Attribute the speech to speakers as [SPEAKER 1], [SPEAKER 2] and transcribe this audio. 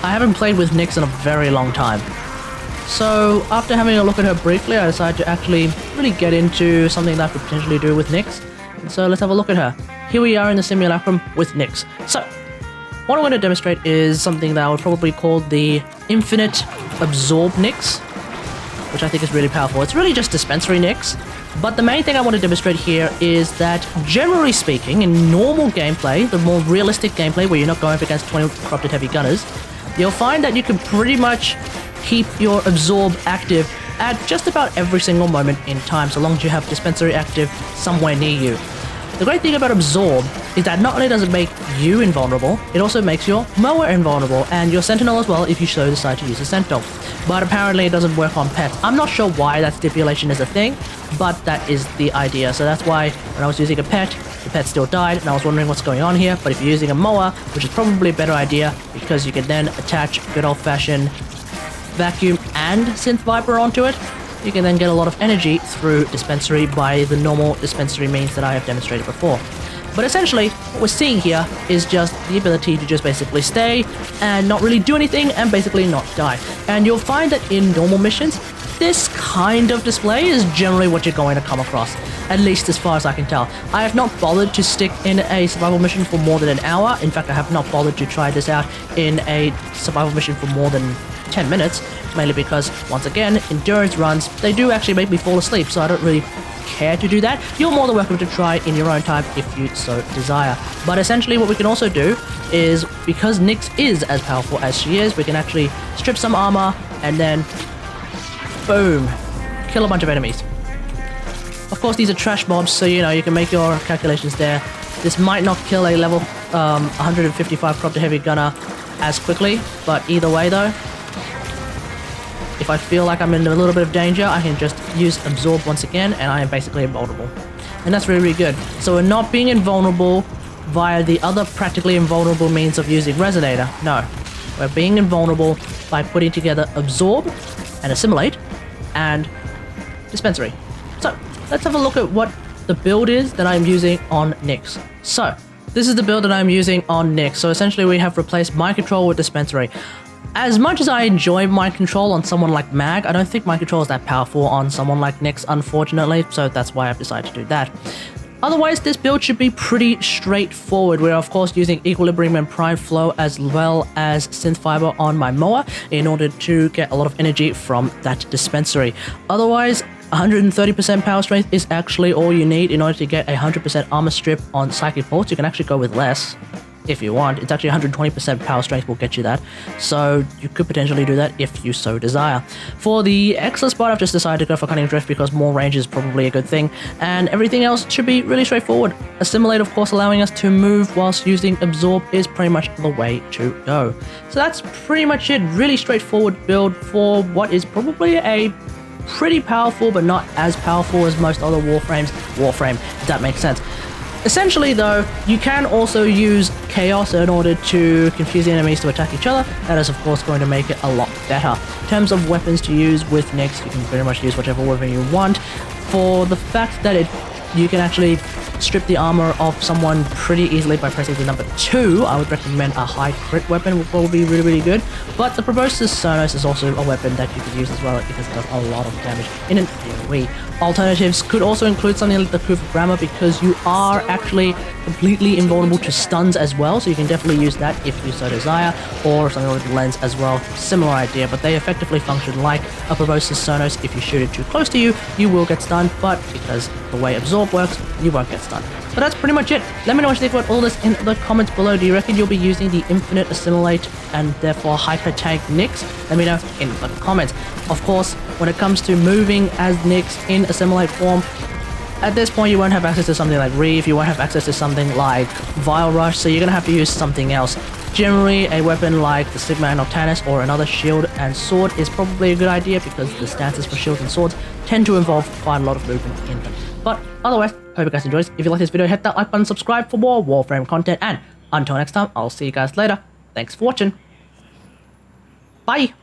[SPEAKER 1] I haven't played with Nyx in a very long time. So after having a look at her briefly, I decided to actually really get into something that I could potentially do with Nyx. And so let's have a look at her. Here we are in the simulacrum with Nyx. So what I'm going to demonstrate is something that I would probably call the Infinite Absorb Nyx, which I think is really powerful. It's really just Dispensary Nyx, but the main thing I want to demonstrate here is that, generally speaking, in normal gameplay, the more realistic gameplay where you're not going up against 20 corrupted heavy gunners, you'll find that you can pretty much keep your Absorb active at just about every single moment in time, so long as you have Dispensary active somewhere near you. The great thing about Absorb is that not only does it make you invulnerable, it also makes your mower invulnerable, and your sentinel as well if you so decide to use a sentinel. But apparently it doesn't work on pets. I'm not sure why that stipulation is a thing, but that is the idea. So that's why when I was using a pet, the pet still died, and I was wondering what's going on here. But if you're using a mower, which is probably a better idea, because you can then attach good old-fashioned vacuum and synth viper onto it, you can then get a lot of energy through dispensary by the normal dispensary means that I have demonstrated before. But essentially, what we're seeing here is just the ability to just basically stay and not really do anything and basically not die. And you'll find that in normal missions, this kind of display is generally what you're going to come across, at least as far as I can tell. I have not bothered to stick in a survival mission for more than an hour. In fact, I have not bothered to try this out in a survival mission for more than 10 minutes, mainly because, once again, endurance runs, they do actually make me fall asleep, so I don't really care to do that. You're more than welcome to try in your own time if you so desire. But essentially what we can also do is, because Nyx is as powerful as she is, we can actually strip some armor and then boom, kill a bunch of enemies. Of course, these are trash mobs, so you know, you can make your calculations there. This might not kill a level 155 corrupted heavy gunner as quickly, but either way though, if I feel like I'm in a little bit of danger, I can just use Absorb once again, and I am basically invulnerable. And that's really, really good. So we're not being invulnerable via the other practically invulnerable means of using Resonator. No. We're being invulnerable by putting together Absorb and Assimilate and Dispensary. So let's have a look at what the build is that I'm using on Nyx. So this is the build that I'm using on Nyx. So essentially we have replaced Mind Control with Dispensary. As much as I enjoy Mind Control on someone like Mag, I don't think Mind Control is that powerful on someone like Nyx, unfortunately, so that's why I've decided to do that. Otherwise, this build should be pretty straightforward. We're of course using Equilibrium and Prime Flow as well as Synth Fiber on my mower in order to get a lot of energy from that dispensary. Otherwise, 130% power strength is actually all you need in order to get a 100% armor strip on Psychic Bolts. You can actually go with less if you want. It's actually 120% power strength will get you that, so you could potentially do that if you so desire. For the Excellence part, I've just decided to go for Cunning Drift because more range is probably a good thing, and everything else should be really straightforward. Assimilate, of course, allowing us to move whilst using Absorb is pretty much the way to go. So that's pretty much it. Really straightforward build for what is probably a pretty powerful but not as powerful as most other Warframe, if that makes sense. Essentially though, you can also use Chaos in order to confuse the enemies to attack each other. That is of course going to make it a lot better. In terms of weapons to use with Nyx, you can pretty much use whichever weapon you want. For the fact that you can actually strip the armor off someone pretty easily by pressing the number 2, I would recommend a high crit weapon would probably be really, really good. But the Proboscis Sonos is also a weapon that you could use as well because it does a lot of damage in an AoE. Alternatives could also include something like the Proof of Grammar because you are actually completely invulnerable to stuns as well, so you can definitely use that if you so desire, or something with Lens as well. Similar idea, but they effectively function like a Proboscis Sonos. If you shoot it too close to you, you will get stunned, but because the way Absorb works, you won't get stunned. So that's pretty much it. Let me know what you think about all this in the comments below. Do you reckon you'll be using the Infinite Assimilate and therefore Hyper Tank Nyx? Let me know in the comments. Of course, when it comes to moving as Nyx in Assimilate form, at this point you won't have access to something like Reeve, you won't have access to something like Vile Rush, so you're going to have to use something else. Generally, a weapon like the Sigma and Noctanus or another shield and sword is probably a good idea because the stances for shields and swords tend to involve quite a lot of movement in them. But otherwise, hope you guys enjoyed. If you like this video, hit that like button, subscribe for more Warframe content, and until next time, I'll see you guys later. Thanks for watching. Bye!